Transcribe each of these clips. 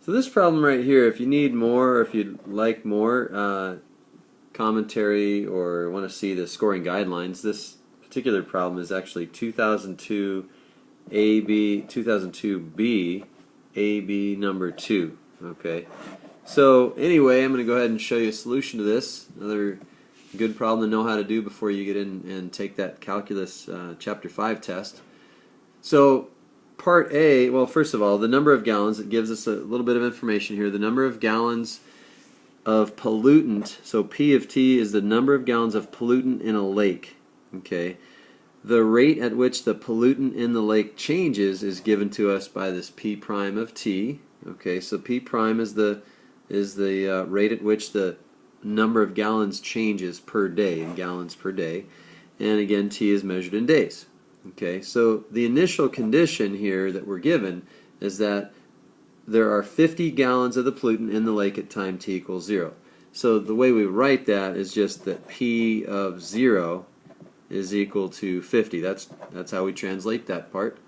So this problem right here, if you need more, or if you'd like more commentary or want to see the scoring guidelines, this particular problem is actually 2002 AB 2002B AB number 2. Okay. So anyway, I'm going to go ahead and show you a solution to this. Another good problem to know how to do before you get in and take that calculus chapter 5 test. So part A, well, first of all, the number of gallons, it gives us a little bit of information here. The number of gallons of pollutant, so P of T is the number of gallons of pollutant in a lake. Okay. The rate at which the pollutant in the lake changes is given to us by this P prime of T. Okay, so P prime is the rate at which the number of gallons changes per day, in gallons per day. And again, T is measured in days. Okay, so the initial condition here that we're given is that there are 50 gallons of the pollutant in the lake at time t equals 0. So the way we write that is just that P of 0 is equal to 50. That's how we translate that part.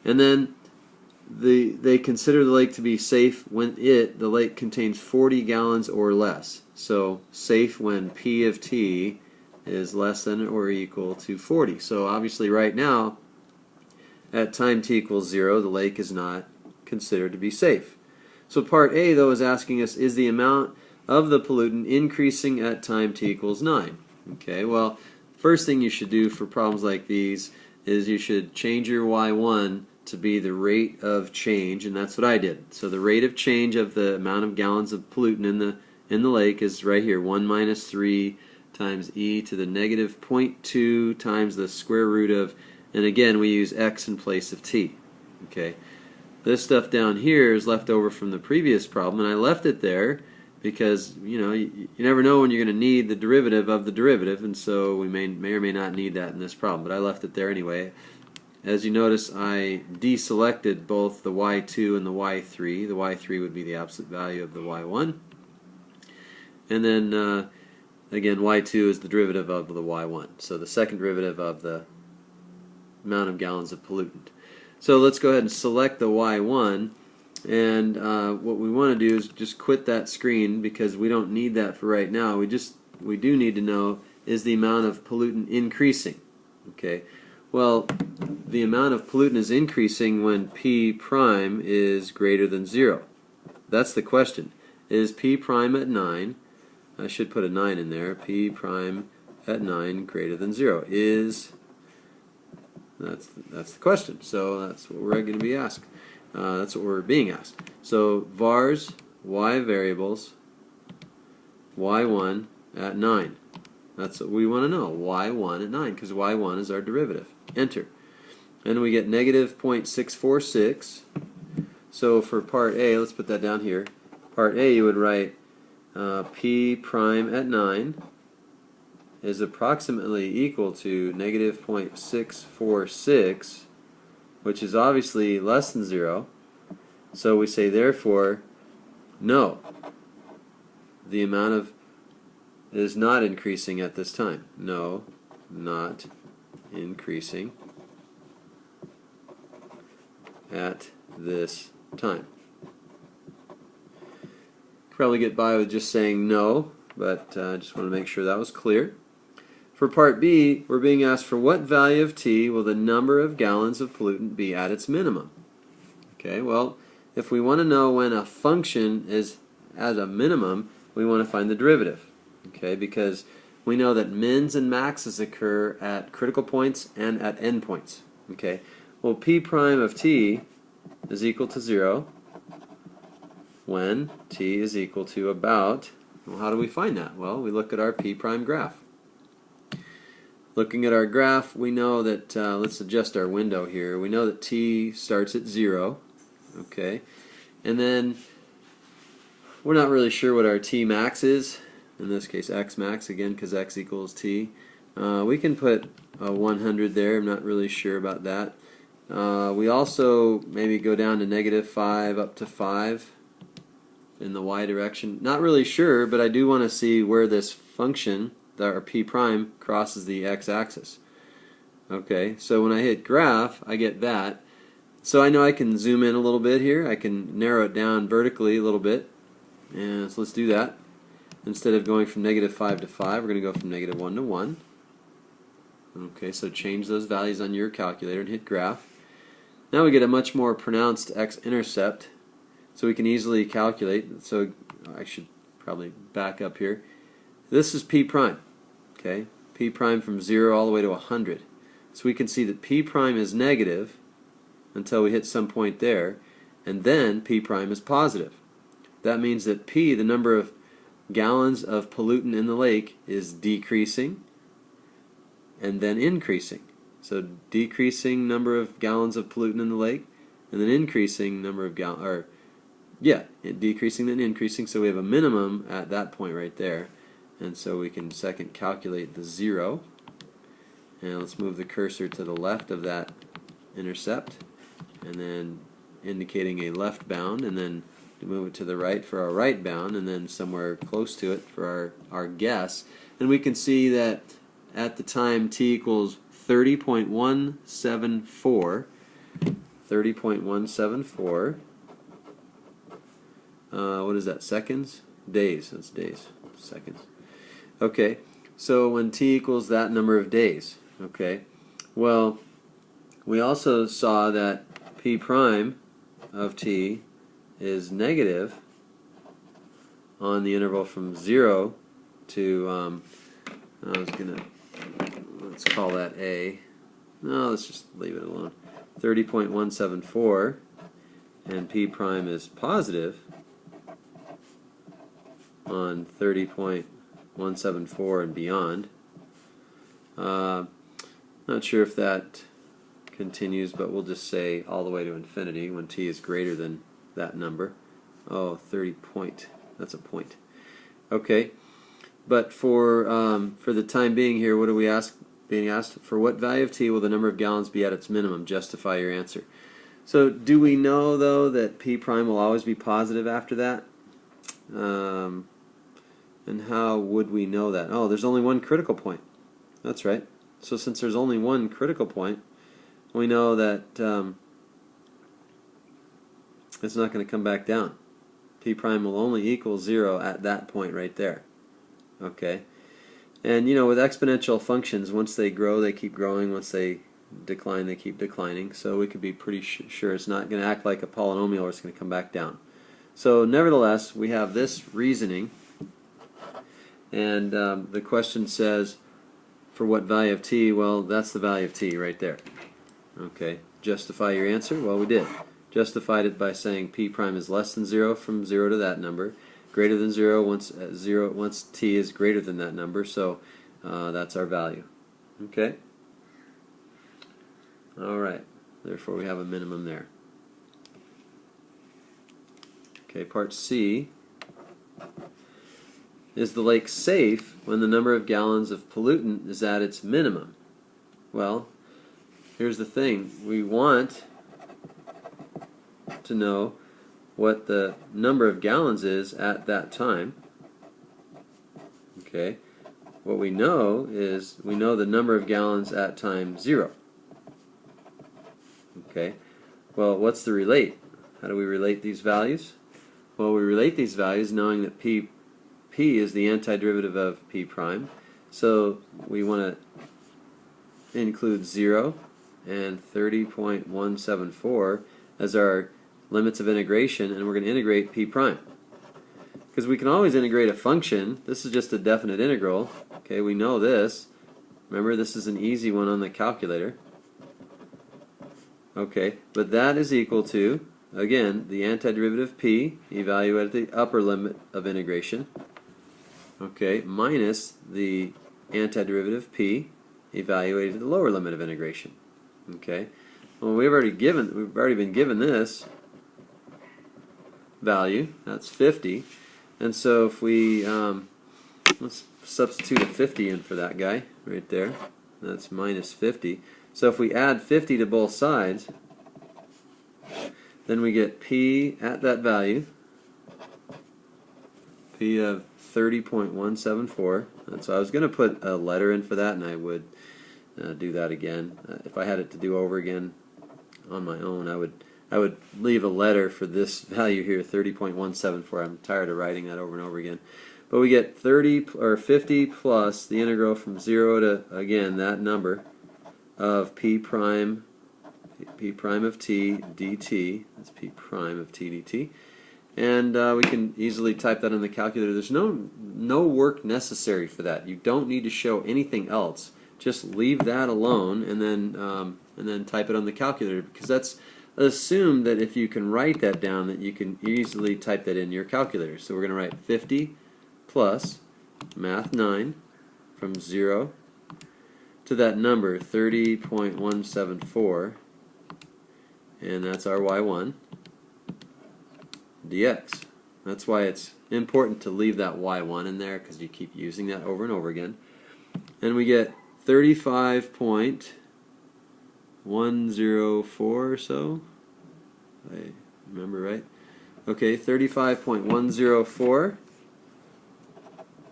And then they consider the lake to be safe when the lake contains 40 gallons or less. So safe when P of T is less than or equal to 40. So obviously right now, at time t equals 0, the lake is not considered to be safe. So part A, though, is asking us, is the amount of the pollutant increasing at time t equals 9? Okay, well, first thing you should do for problems like these is you should change your y1 to be the rate of change, and that's what I did. So the rate of change of the amount of gallons of pollutant in the lake is right here, 1 minus 3 times e to the negative 0.2 times the square root of, and again we use x in place of t. Okay, this stuff down here is left over from the previous problem, and I left it there because you never know when you're going to need the derivative of the derivative, and so we may or may not need that in this problem, but I left it there anyway. As you notice, I deselected both the y2 and the y3. The y3 would be the absolute value of the y1, and then again, y2 is the derivative of the y1, so the second derivative of the amount of gallons of pollutant. So let's go ahead and select the y1, and what we want to do is just quit that screen because we don't need that for right now. We do need to know, is the amount of pollutant increasing? Okay, well, the amount of pollutant is increasing when P prime is greater than 0. That's the question. Is P prime at 9? I should put a 9 in there. P prime at 9 greater than 0. That's the question. So that's what we're going to be asked. That's what we're being asked. So vars y variables y1 at 9. That's what we want to know. y1 at 9, because y1 is our derivative. Enter. And we get negative 0.646. So for part A, let's put that down here. Part A, you would write P prime at 9 is approximately equal to negative 0.646, which is obviously less than 0. So we say, therefore, no, the amount of is not increasing at this time. No, not increasing at this time. Probably get by with just saying no, but I just want to make sure that was clear. For part B, we're being asked for what value of T will the number of gallons of pollutant be at its minimum. Okay, well, if we want to know when a function is at a minimum, we want to find the derivative. Okay, because we know that mins and maxes occur at critical points and at endpoints. Okay, well, P prime of T is equal to 0 when T is equal to about, well, how do we find that? Well, we look at our P prime graph. Looking at our graph, we know that, let's adjust our window here, we know that T starts at 0, okay, and then we're not really sure what our T max is, in this case X max, again, because X equals T. We can put 100 there, I'm not really sure about that. We also maybe go down to negative 5 up to 5 in the Y direction. Not really sure, but I do want to see where this function, our P prime, crosses the X axis. Okay, so when I hit graph, I get that. So I know I can zoom in a little bit here. I can narrow it down vertically a little bit. And so let's do that. Instead of going from -5 to 5, we're going to go from -1 to 1. Okay, so change those values on your calculator and hit graph. Now we get a much more pronounced x-intercept, so we can easily calculate. So I should probably back up here. This is p prime. Okay, p prime from 0 all the way to 100. So we can see that p prime is negative until we hit some point there, and then p prime is positive. That means that p, the number of gallons of pollutant in the lake, is decreasing and then increasing. So decreasing number of gallons of pollutant in the lake, and then increasing number of decreasing then increasing. So we have a minimum at that point right there, and so we can second calculate the 0. And let's move the cursor to the left of that intercept, and then indicating a left bound, and then move it to the right for our right bound, and then somewhere close to it for our guess. And we can see that at the time t equals 30.174, what is that, seconds? Days, that's days, seconds. Okay, so when t equals that number of days, okay, well, we also saw that p prime of t is negative on the interval from 0 to, let's call that A. No, let's just leave it alone. 30.174, and p prime is positive on 30.174 and beyond. Not sure if that continues, but we'll just say all the way to infinity when t is greater than that number. Oh, 30 point. That's a point. Okay, but for the time being here, what are we being asked? For what value of t will the number of gallons be at its minimum? Justify your answer. So do we know, though, that p prime will always be positive after that? And how would we know that? Oh, there's only one critical point. That's right. So since there's only one critical point, we know that it's not going to come back down. P prime will only equal 0 at that point right there. Okay? And you know, with exponential functions, once they grow, they keep growing. Once they decline, they keep declining. So we could be pretty sure it's not going to act like a polynomial, or it's going to come back down. So nevertheless, we have this reasoning, and the question says, for what value of t? Well, that's the value of t right there. Okay, justify your answer? Well, we did. Justified it by saying p prime is less than 0 from 0 to that number, greater than 0 once t is greater than that number, so that's our value. Okay? Alright, therefore we have a minimum there. Okay, part C. Is the lake safe when the number of gallons of pollutant is at its minimum? Well, here's the thing. We want to know what the number of gallons is at that time. Okay. What we know is we know the number of gallons at time 0. Okay. Well, what's the relate? How do we relate these values? Well, we relate these values knowing that p is the antiderivative of p prime. So we want to include 0 and 30.174 as our limits of integration, and we're going to integrate p prime. Because we can always integrate a function. This is just a definite integral. Okay, we know this. Remember, this is an easy one on the calculator. Okay, but that is equal to, again, the antiderivative of p, evaluated at the upper limit of integration, okay, minus the antiderivative of p, evaluated at the lower limit of integration. Okay, well, we've already been given this value. That's 50, and so if we let's substitute a 50 in for that guy right there. That's minus 50. So if we add 50 to both sides, then we get p at that value, p of 30.174. And so I was going to put a letter in for that, and I would do that again. If I had it to do over again, on my own. I would leave a letter for this value here, 30.174. I'm tired of writing that over and over again. But we get 30 or 50 plus the integral from 0 to, again, that number of p prime of t dt. That's p prime of t dt. And we can easily type that on the calculator. There's no work necessary for that. You don't need to show anything else. Just leave that alone and then type it on the calculator, because that's assumed that if you can write that down, that you can easily type that in your calculator. So we're going to write 50 plus math 9 from 0 to that number 30.174, and that's our y1 dx. That's why it's important to leave that y1 in there, because you keep using that over and over again. And we get 35.104 or so. I remember right. Okay, 35.104.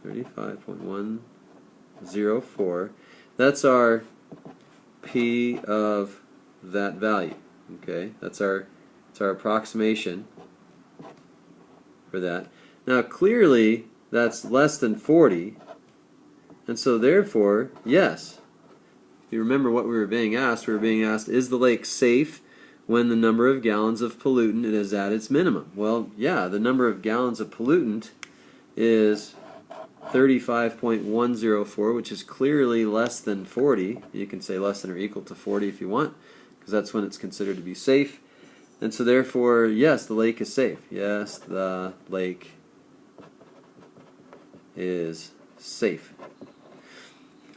35.104. That's our p of that value. Okay, that's our approximation for that. Now clearly that's less than 40, and so therefore, yes. If you remember what we were being asked, is the lake safe when the number of gallons of pollutant is at its minimum? Well, yeah, the number of gallons of pollutant is 35.104, which is clearly less than 40. You can say less than or equal to 40 if you want, because that's when it's considered to be safe. And so therefore, yes, the lake is safe. Yes, the lake is safe.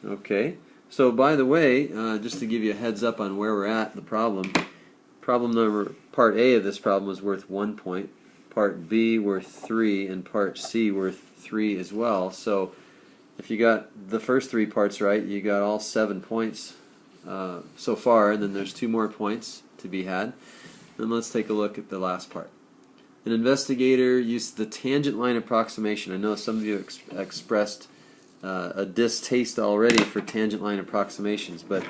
Okay, so by the way, just to give you a heads up on where we're at, the problem number, part A of this problem was worth 1 point, part B worth 3, and part C worth 3 as well. So if you got the first 3 parts right, you got all 7 points so far, and then there's 2 more points to be had. And let's take a look at the last part. An investigator used the tangent line approximation. I know some of you expressed a distaste already for tangent line approximations, but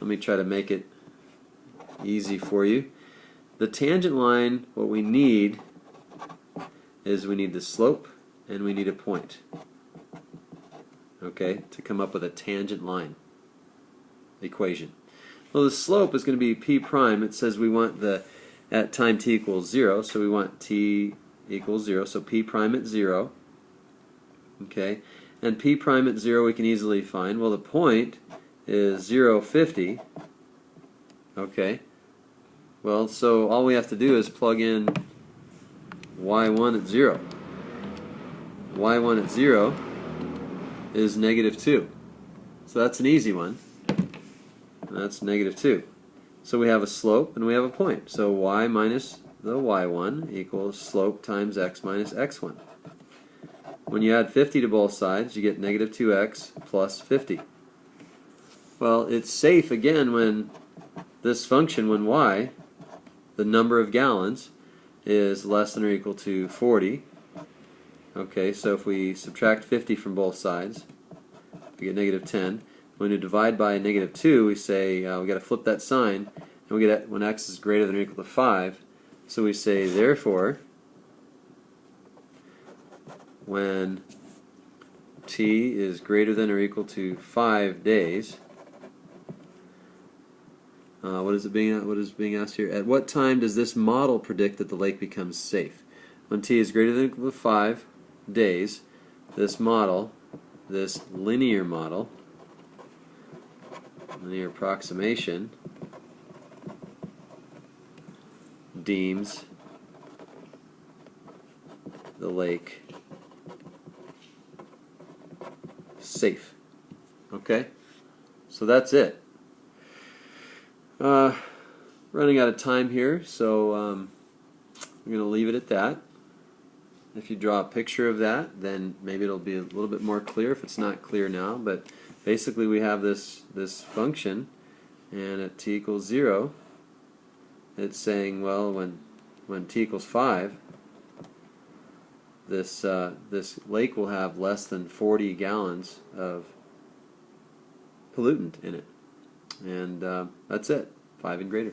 let me try to make it easy for you. The tangent line, what we need is we need the slope and we need a point, okay, to come up with a tangent line equation. Well, the slope is going to be p prime. It says we want the at time t equals 0, so we want t equals 0, so p prime at 0, okay, and p prime at 0 we can easily find. Well, the point is 0, 50, okay. Well, so all we have to do is plug in y1 at 0. y1 at 0 is -2, so that's an easy one. That's -2. So we have a slope and we have a point. So y minus the y1 equals slope times x minus x1. When you add 50 to both sides, you get -2x plus 50. Well, it's safe again when this function, when y, the number of gallons, is less than or equal to 40. Okay, so if we subtract 50 from both sides, we get -10. When we divide by -2, we say we got to flip that sign, and we get when x is greater than or equal to 5. So we say, therefore, when t is greater than or equal to 5 days, what is being asked here? At what time does this model predict that the lake becomes safe? When t is greater than or equal to 5 days, this model, this linear model, linear approximation, deems the lake safe. Okay? So that's it. Running out of time here, so I'm going to leave it at that. If you draw a picture of that, then maybe it'll be a little bit more clear if it's not clear now. But basically we have this function, and at t equals 0, it's saying, well, when t equals 5, this lake will have less than 40 gallons of pollutant in it. And that's it, 5 and greater.